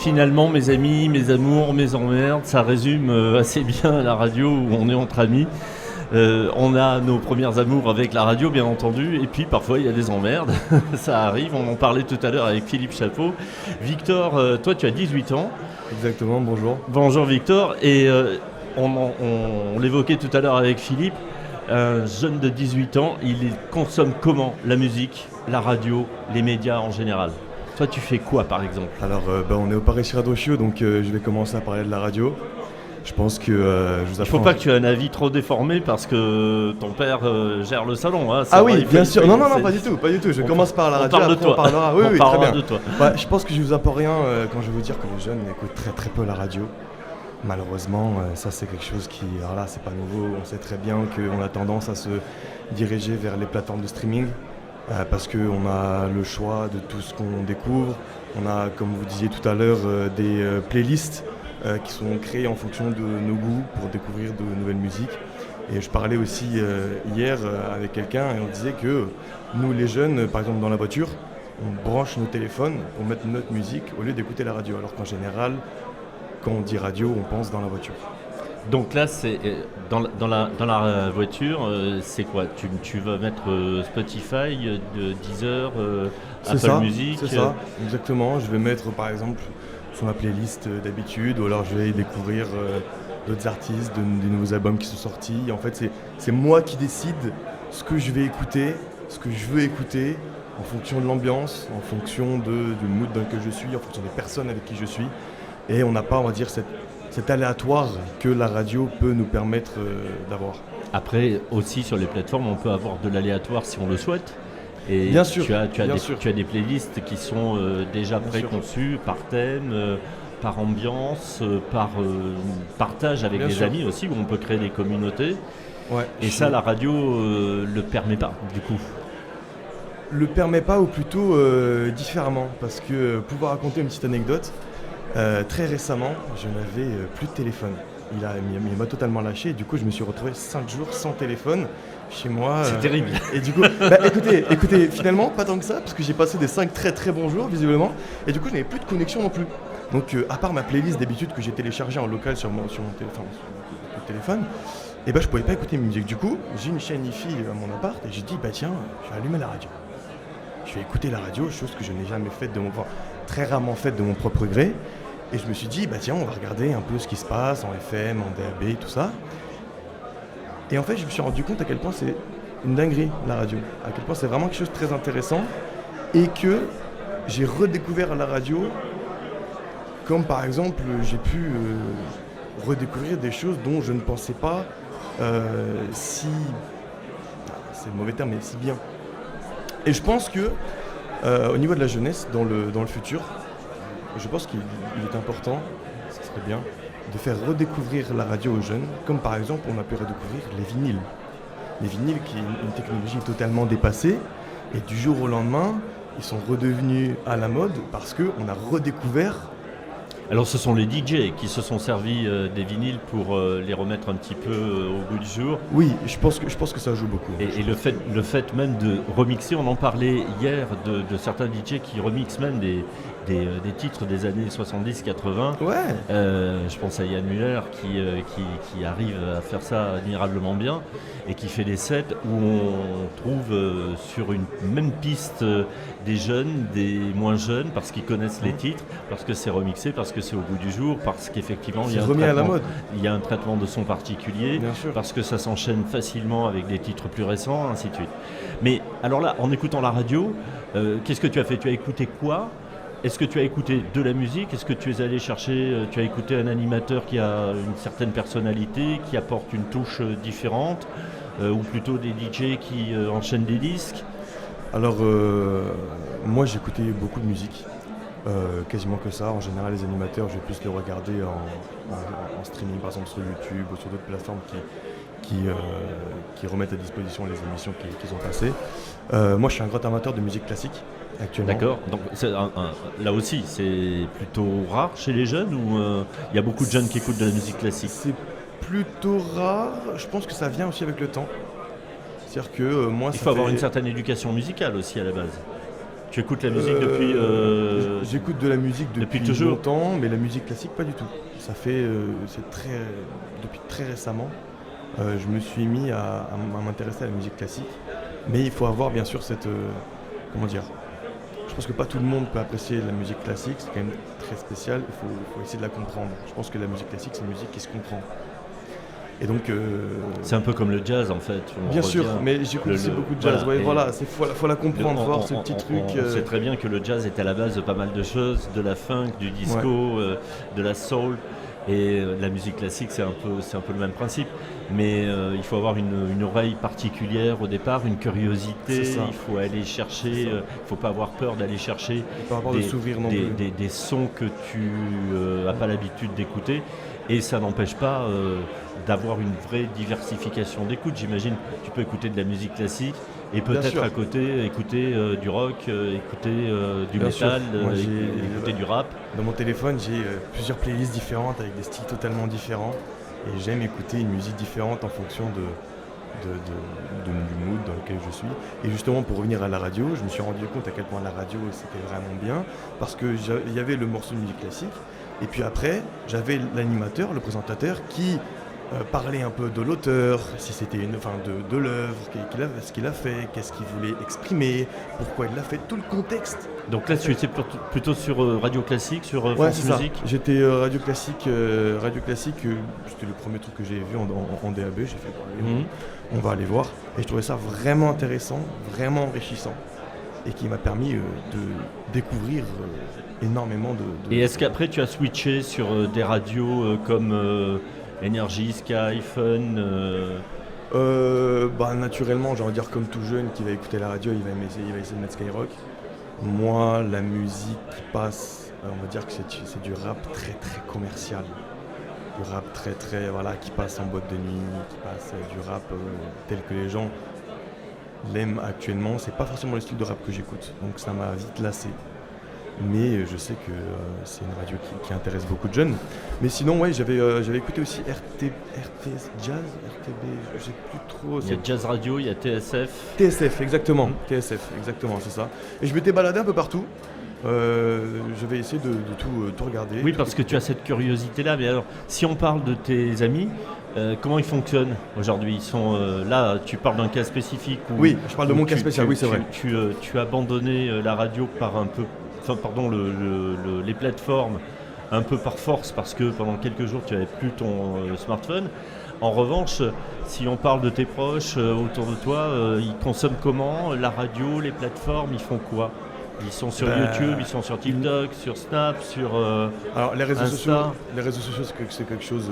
Finalement, mes amis, mes amours, mes emmerdes, ça résume assez bien la radio où on est entre amis. On a nos premières amours avec la radio, bien entendu, et puis parfois il y a des emmerdes, ça arrive. On en parlait tout à l'heure avec Philippe Chapeau. Victor, toi tu as 18 ans. Exactement, bonjour. Bonjour Victor, et on l'évoquait tout à l'heure avec Philippe. Un jeune de 18 ans, il consomme comment la musique, la radio, les médias en général? Toi, tu fais quoi, par exemple? Alors, on est au Paris Radio Show, donc je vais commencer à parler de la radio. Je pense que je vous apprends... Il ne faut pas que tu aies un avis trop déformé parce que ton père gère le salon. Hein, ah oui, bien sûr. Non, pas du tout. Je commence par la radio, après on parlera. Oui, très bien. De toi. Bah, je pense que je vous apprends rien quand je vais vous dire que les jeunes écoutent très très peu la radio. Malheureusement, ça c'est quelque chose qui... Alors là, c'est pas nouveau. On sait très bien qu'on a tendance à se diriger vers les plateformes de streaming. Parce qu'on a le choix de tout ce qu'on découvre. On a, comme vous disiez tout à l'heure, des playlists qui sont créées en fonction de nos goûts pour découvrir de nouvelles musiques. Et je parlais aussi hier avec quelqu'un et on disait que nous, les jeunes, par exemple dans la voiture, on branche nos téléphones pour mettre notre musique au lieu d'écouter la radio. Alors qu'en général, quand on dit radio, on pense dans la voiture. Donc là, c'est dans la voiture, c'est quoi? Tu vas mettre Spotify, Deezer, Apple Music? C'est ça, exactement. Je vais mettre par exemple sur ma playlist d'habitude, ou alors je vais découvrir d'autres artistes, des nouveaux albums qui sont sortis. En fait, c'est moi qui décide ce que je vais écouter, ce que je veux écouter, en fonction de l'ambiance, en fonction du mood dans lequel je suis, en fonction des personnes avec qui je suis. Et on n'a pas, on va dire, cet aléatoire que la radio peut nous permettre d'avoir. Après, aussi sur les plateformes, on peut avoir de l'aléatoire si on le souhaite. Et bien sûr, tu as des playlists qui sont déjà préconçues par thème, par ambiance, par partage avec des amis aussi, où on peut créer des communautés. Ouais, et ça, la radio le permet pas, du coup. Le permet pas, ou plutôt différemment. Parce que, pour vous raconter une petite anecdote, très récemment, je n'avais plus de téléphone. Il m'a totalement lâché et du coup je me suis retrouvé 5 jours sans téléphone chez moi. C'est terrible. Et du coup, écoutez, finalement pas tant que ça, parce que j'ai passé des 5 très très bons jours visiblement, et du coup je n'avais plus de connexion non plus. Donc à part ma playlist d'habitude que j'ai téléchargée en local sur mon téléphone, et je pouvais pas écouter mes musiques. Du coup j'ai une chaîne hi-fi à mon appart et j'ai dit tiens, je vais allumer la radio. Je vais écouter la radio, chose que je n'ai jamais faite très rarement faite de mon propre gré. Et je me suis dit, tiens, on va regarder un peu ce qui se passe en FM, en DAB, tout ça. Et en fait, je me suis rendu compte à quel point c'est une dinguerie, la radio. À quel point c'est vraiment quelque chose de très intéressant. Et que j'ai redécouvert la radio, comme par exemple, j'ai pu redécouvrir des choses dont je ne pensais pas si... C'est le mauvais terme, mais si bien. Et je pense que, au niveau de la jeunesse, dans le futur, je pense qu'il est important, ce serait bien, de faire redécouvrir la radio aux jeunes, comme par exemple on a pu redécouvrir les vinyles. Les vinyles qui est une technologie totalement dépassée, et du jour au lendemain, ils sont redevenus à la mode parce qu'on a redécouvert. Alors ce sont les DJ qui se sont servis des vinyles pour les remettre un petit peu au goût du jour. Oui, je pense que ça joue beaucoup. Et le fait même de remixer, on en parlait hier de certains DJ qui remixent même des titres des années 70-80. Ouais. Je pense à Yann Muller qui arrive à faire ça admirablement bien et qui fait des sets où on trouve sur une même piste des jeunes, des moins jeunes, parce qu'ils connaissent les titres, parce que c'est remixé, parce que c'est au goût du jour, parce qu'effectivement il y a un traitement de son particulier, parce que ça s'enchaîne facilement avec des titres plus récents, ainsi de suite. Mais alors là, en écoutant la radio, qu'est-ce que tu as fait? Tu as écouté quoi? Est-ce que tu as écouté de la musique? Est-ce que tu es allé chercher, tu as écouté un animateur qui a une certaine personnalité, qui apporte une touche différente, ou plutôt des DJ qui enchaînent des disques? Alors, moi j'ai écouté beaucoup de musique, quasiment que ça. En général, les animateurs, je vais plus les regarder en streaming, par exemple sur YouTube ou sur d'autres plateformes qui remettent à disposition les émissions qu'ils ont passées. Moi je suis un grand amateur de musique classique. Actuellement. D'accord, donc là aussi c'est plutôt rare chez les jeunes ou il y a beaucoup de jeunes qui écoutent de la musique classique? C'est plutôt rare, je pense que ça vient aussi avec le temps. C'est-à-dire que moi... Il faut avoir une certaine éducation musicale aussi à la base. Tu écoutes la musique depuis... J'écoute de la musique depuis toujours longtemps, mais la musique classique, pas du tout. Ça fait... depuis très récemment, je me suis mis à m'intéresser à la musique classique. Mais il faut avoir, bien sûr, cette... comment dire ? Je pense que pas tout le monde peut apprécier la musique classique, c'est quand même très spécial, il faut essayer de la comprendre. Je pense que la musique classique, c'est une musique qui se comprend. Et donc... C'est un peu comme le jazz en fait. Bien sûr, mais j'écoute aussi beaucoup de jazz. Voilà, faut la comprendre, voir ce petit truc. On sait très bien que le jazz est à la base de pas mal de choses, de la funk, du disco, de la soul. Et la musique classique, c'est un peu le même principe. Mais il faut avoir une oreille particulière au départ, une curiosité. Il faut aller chercher, il ne faut pas avoir peur d'aller chercher des sons que tu n'as pas l'habitude d'écouter. Et ça n'empêche pas d'avoir une vraie diversification d'écoute. J'imagine tu peux écouter de la musique classique et peut-être à côté écouter du rock, écouter du métal, écouter du rap. Dans mon téléphone, j'ai plusieurs playlists différentes avec des styles totalement différents. Et j'aime écouter une musique différente en fonction du mood dans lequel je suis. Et justement, pour revenir à la radio, je me suis rendu compte à quel point la radio, c'était vraiment bien. Parce qu'il y avait le morceau de musique classique. Et puis après, j'avais l'animateur, le présentateur, qui parlait un peu de l'auteur, si c'était de l'œuvre, ce qu'il a fait, qu'est-ce qu'il voulait exprimer, pourquoi il l'a fait, tout le contexte. Donc là, tu étais plutôt sur Radio Classique, sur France Musique. J'étais Radio Classique, c'était le premier truc que j'ai vu en DAB, j'ai fait on va aller voir. Et je trouvais ça vraiment intéressant, vraiment enrichissant. Et qui m'a permis de découvrir énormément de... Et est-ce qu'après tu as switché sur des radios comme Energy, Sky, Fun naturellement, j'ai envie de dire comme tout jeune qui va écouter la radio, il va essayer de mettre Skyrock. Moi, la musique qui passe, on va dire que c'est du rap très très commercial. Du rap très très, qui passe en boîte de nuit, qui passe du rap tel que les gens l'aiment actuellement. C'est pas forcément le style de rap que j'écoute, donc ça m'a vite lassé. Mais je sais que c'est une radio qui intéresse beaucoup de jeunes. Mais sinon, j'avais écouté aussi RTS Jazz, RTB, je sais plus trop. Il y a Jazz Radio, il y a TSF. TSF, exactement. TSF, exactement, c'est ça. Et je m'étais baladé un peu partout. Je vais essayer de tout regarder. Oui, parce que tu as cette curiosité-là. Mais alors, si on parle de tes amis, comment ils fonctionnent aujourd'hui ? Ils sont là, tu parles d'un cas spécifique. Oui, je parle de mon cas spécial, oui, c'est vrai. Tu as abandonné la radio les plateformes un peu par force parce que pendant quelques jours tu n'avais plus ton smartphone. En revanche, si on parle de tes proches autour de toi, ils consomment comment ? La radio, les plateformes, ils font quoi ? Ils sont sur YouTube, ils sont sur TikTok, sur Snap, sur alors les réseaux Insta. sociaux, c'est quelque chose...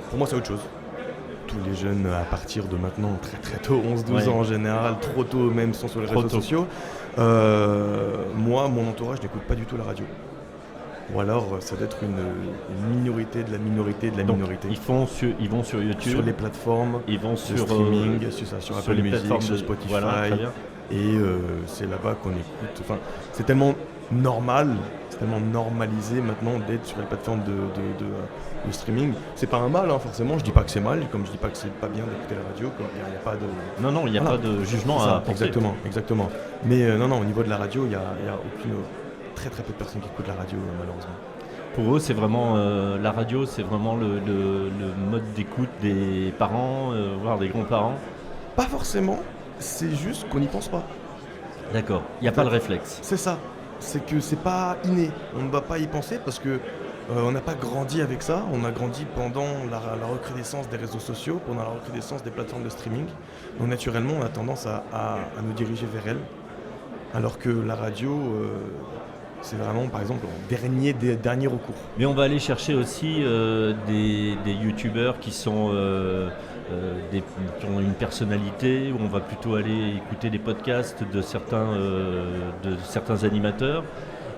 pour moi, c'est autre chose. Tous les jeunes à partir de maintenant, très très tôt, 11-12 ans en général, trop tôt même, sont sur les réseaux sociaux. Moi, mon entourage n'écoute pas du tout la radio. Ou alors, ça doit être une minorité de la minorité de la minorité. Ils vont sur YouTube, sur les plateformes, ils vont sur streaming, sur Apple Music, sur Spotify. Voilà, très bien. Et c'est là-bas qu'on écoute. Enfin, c'est tellement normal, c'est tellement normalisé maintenant d'être sur les plateformes de streaming. C'est pas un mal, forcément. Je dis pas que c'est mal, comme je dis pas que c'est pas bien d'écouter la radio. Il n'y a pas de... Non, il n'y a pas de jugement à apporter. Exactement. Mais non, au niveau de la radio, il y a aucune... Très très peu de personnes qui écoutent la radio, malheureusement. Pour eux, c'est vraiment la radio, c'est vraiment le mode d'écoute des parents, voire des grands-parents. Pas forcément. C'est juste qu'on n'y pense pas. D'accord. Il n'y a pas le réflexe. C'est ça. C'est que c'est pas inné. On ne va pas y penser parce que on n'a pas grandi avec ça. On a grandi pendant la recrudescence des réseaux sociaux, pendant la recrudescence des plateformes de streaming. Donc naturellement, on a tendance à nous diriger vers elles. Alors que la radio, c'est vraiment, par exemple, dernier recours. Mais on va aller chercher aussi des youtubeurs qui sont qui ont une personnalité, où on va plutôt aller écouter des podcasts de certains animateurs.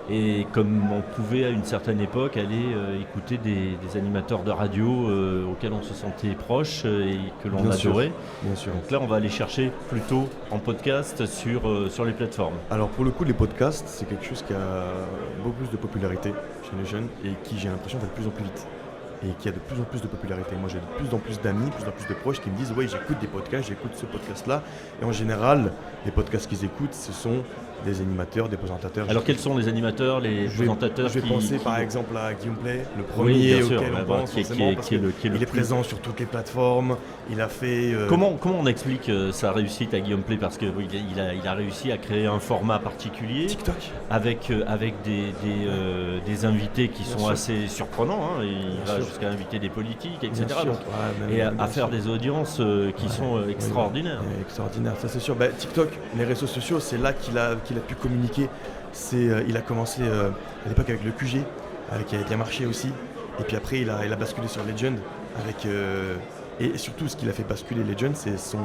Et comme on pouvait à une certaine époque aller écouter des animateurs de radio auxquels on se sentait proche et que l'on adorait. Bien sûr. Donc là, on va aller chercher plutôt en podcast sur les plateformes. Alors pour le coup, les podcasts, c'est quelque chose qui a beaucoup plus de popularité chez les jeunes et qui, j'ai l'impression, va de plus en plus vite. et qui a de plus en plus de popularité. Moi j'ai de plus en plus d'amis, de plus en plus de proches qui me disent ouais j'écoute des podcasts, j'écoute ce podcast-là. Et en général, les podcasts qu'ils écoutent, ce sont des animateurs, des présentateurs. Alors quels sont les animateurs, les présentateurs Je vais penser par exemple à Guillaume Play, le Oui, premier bien sûr, auquel on pense forcément, parce qu'il est présent sur toutes les plateformes. Il a fait... Comment on explique sa réussite à Guillaume Play? Parce qu'il a réussi à créer un format particulier TikTok avec des invités qui sont sûr. assez surprenants. Hein. Il va sûr. jusqu'à inviter des politiques, Bien etc. sûr. Donc, Ouais, et même à bien faire sûr. des audiences qui sont extraordinaires. Oui, extraordinaire, ça c'est sûr. TikTok, les réseaux sociaux, c'est là qu'il a pu communiquer. Il a commencé à l'époque avec le QG, qui a bien marché aussi. Et puis après, il a basculé sur Legend. Et surtout, ce qu'il a fait basculer Legend, c'est son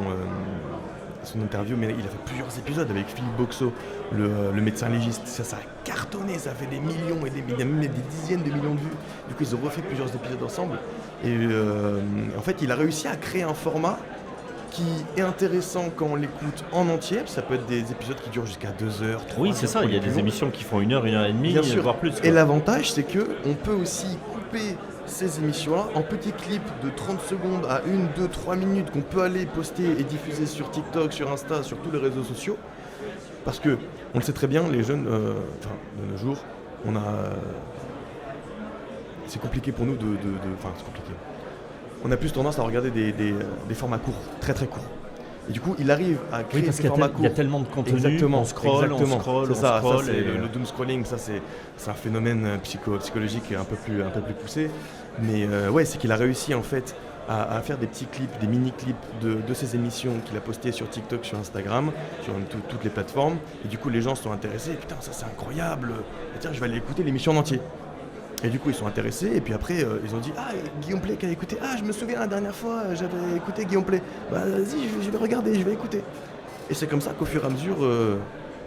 interview. Mais il a fait plusieurs épisodes avec Philippe Boxo, le médecin légiste. Ça a cartonné, ça a fait des millions et même des dizaines de millions de vues. Du coup, ils ont refait plusieurs épisodes ensemble. Et en fait, il a réussi à créer un format qui est intéressant quand on l'écoute en entier. Ça peut être des épisodes qui durent jusqu'à 2 heures, 3 Oui, heures. c'est ça. Il y a des émissions qui font 1 heure, 1 heure et demie, Bien sûr. voire plus. Quoi. Et l'avantage, c'est qu'on peut aussi couper ces émissions-là en petits clips de 30 secondes à 1, 2, 3 minutes qu'on peut aller poster et diffuser sur TikTok, sur Insta, sur tous les réseaux sociaux. Parce que, on le sait très bien, les jeunes, de nos jours, c'est compliqué pour nous c'est compliqué. On a plus tendance à regarder des formats courts, très très courts. Et du coup, il arrive à créer parce ces qu'il formats courts. y a tellement de contenu, Exactement, on scrolle. C'est ça, c'est et le doom scrolling, ça c'est un phénomène psychologique un peu plus poussé. Mais ouais, c'est qu'il a réussi en fait à faire des petits clips, des mini-clips de ses émissions qu'il a postées sur TikTok, sur Instagram, sur toutes les plateformes. Et du coup, les gens se sont intéressés. Putain, ça c'est incroyable. Et tiens, je vais aller écouter l'émission en entier. Et du coup, ils sont intéressés, et puis après, ils ont dit « Ah, Guillaume Play qui a écouté. Ah, je me souviens, la dernière fois, j'avais écouté Guillaume Play. Bah, vas-y, je vais regarder, je vais écouter. » Et c'est comme ça qu'au fur et à mesure,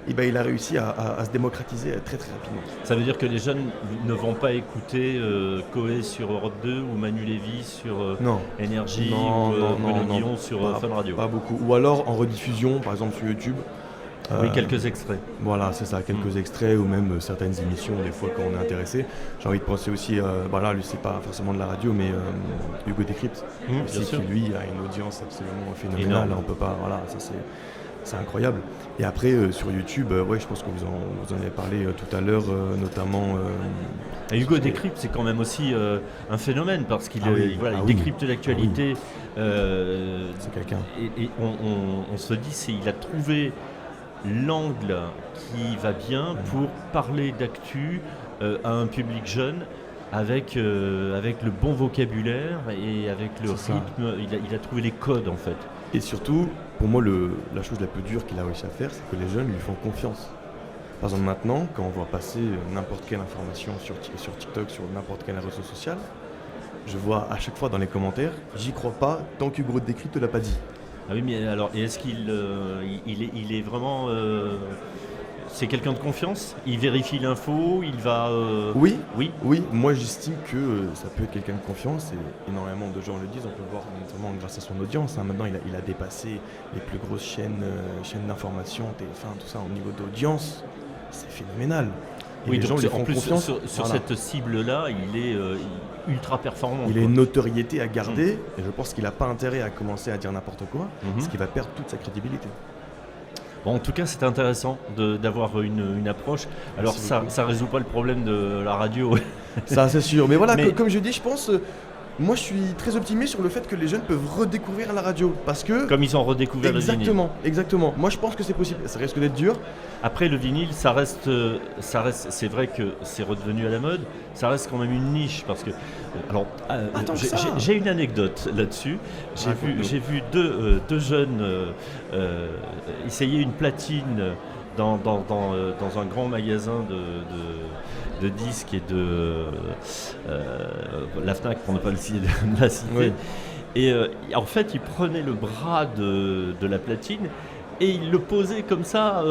il a réussi à se démocratiser très très rapidement. Ça veut dire que les jeunes ne vont pas écouter Coé sur Europe 2 ou Manu Lévy sur Énergie ou Bruno Guillon sur Fun Radio. Pas beaucoup. Ou alors en rediffusion, par exemple sur YouTube. Oui, quelques extraits. Voilà, c'est ça, quelques extraits ou même certaines émissions, des fois quand on est intéressé. J'ai envie de penser aussi, lui c'est pas forcément de la radio, mais Hugo Décrypte, qui lui a une audience absolument phénoménale. On peut pas, voilà, ça c'est incroyable. Et après sur YouTube, je pense que vous en avez parlé tout à l'heure, notamment. Et Hugo Décrypte, c'est quand même aussi un phénomène parce qu'il décrypte l'actualité. C'est quelqu'un. Et on se dit, il a trouvé l'angle qui va bien pour parler d'actu à un public jeune avec le bon vocabulaire et avec le rythme. Il a trouvé les codes en fait. Et surtout, pour moi, la chose la plus dure qu'il a réussi à faire, c'est que les jeunes lui font confiance. Par exemple, maintenant, quand on voit passer n'importe quelle information sur TikTok, sur n'importe quel réseau social, je vois à chaque fois dans les commentaires « J'y crois pas tant qu'Hugo Décrypte ne l'a pas dit ». Ah oui, mais alors, est-ce qu'il est vraiment... c'est quelqu'un de confiance? Il vérifie l'info, il va... Oui, moi j'estime que ça peut être quelqu'un de confiance et énormément de gens le disent, on peut le voir notamment grâce à son audience. Maintenant il a dépassé les plus grosses chaînes d'information, TF1, tout ça au niveau d'audience, c'est phénoménal. Et oui, les gens lui font en plus confiance. Sur cette cible-là, il est ultra performant. Il a une notoriété à garder et je pense qu'il n'a pas intérêt à commencer à dire n'importe quoi, parce qu'il va perdre toute sa crédibilité. Bon, en tout cas, c'est intéressant d'avoir une approche. Alors, ça ne résout pas le problème de la radio. Ça, c'est sûr. Mais voilà, comme je dis, je pense... moi, je suis très optimiste sur le fait que les jeunes peuvent redécouvrir la radio. Parce que... Comme ils ont redécouvert le vinyle. Exactement. Moi, je pense que c'est possible. Ça risque d'être dur. Après, le vinyle, ça reste, c'est vrai que c'est redevenu à la mode. Ça reste quand même une niche. Parce que... Alors, j'ai une anecdote là-dessus. J'ai vu deux jeunes essayer une platine dans un grand magasin de disques et de la Fnac, pour ne pas la citer. Oui. Et en fait, il prenait le bras de la platine et il le posait comme ça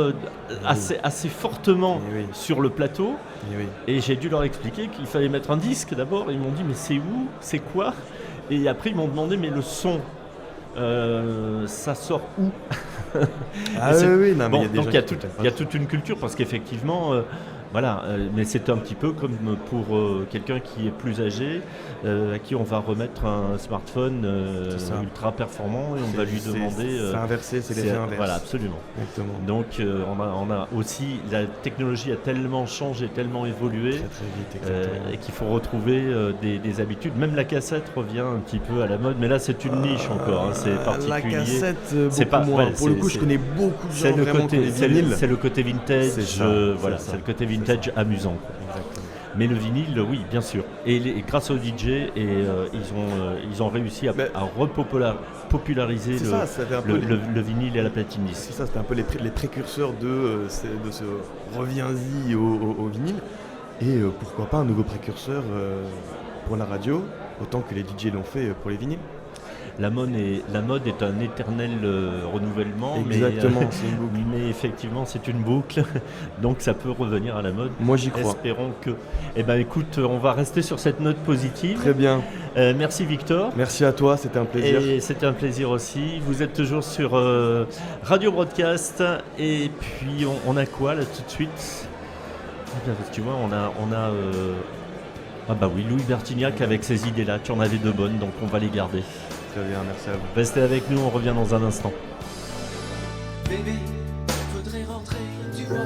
assez fortement sur le plateau. Et j'ai dû leur expliquer qu'il fallait mettre un disque d'abord. Ils m'ont dit mais c'est où? C'est quoi? Et après ils m'ont demandé mais le son, ça sort où? Ah oui, non, mais bon, donc il y a toute une culture parce qu'effectivement Voilà, mais c'est un petit peu comme pour quelqu'un qui est plus âgé, à qui on va remettre un smartphone ultra performant et on va lui demander... c'est inversé, c'est l'effet inverse. Voilà, absolument. Exactement. Donc on a aussi, la technologie a tellement changé, tellement évolué, Très vite, et qu'il faut retrouver des habitudes. Même la cassette revient un petit peu à la mode, mais là c'est une niche encore, c'est particulier. La cassette, c'est beaucoup moins. Ouais, pour le coup, je connais beaucoup de gens c'est le vraiment côté, qui ont des vinyles. c'est le côté vintage, C'est ça. c'est le côté vintage amusant. Exactement. Mais le vinyle, oui, bien sûr. Et grâce aux DJ, ils ont réussi à populariser le vinyle et la platine disque. C'est ça, c'était un peu les précurseurs de ce reviens-y au vinyle. Et pourquoi pas un nouveau précurseur pour la radio, autant que les DJ l'ont fait pour les vinyles. La mode est un éternel renouvellement, Exactement, c'est une boucle. Mais effectivement c'est une boucle, donc ça peut revenir à la mode. Moi j'y crois. Espérons que... Eh ben écoute, on va rester sur cette note positive. Très bien. Merci Victor. Merci à toi, c'était un plaisir. Et c'était un plaisir aussi. Vous êtes toujours sur Radio Broadcast, et puis on a quoi là tout de suite? Eh bien, tu vois, on a ah bah oui, Louis Bertignac avec ces idées-là, tu en avais de bonnes, donc on va les garder. Très bien, merci à vous. Restez avec nous, on revient dans un instant. Bébé, faudrait rentrer, tu vois.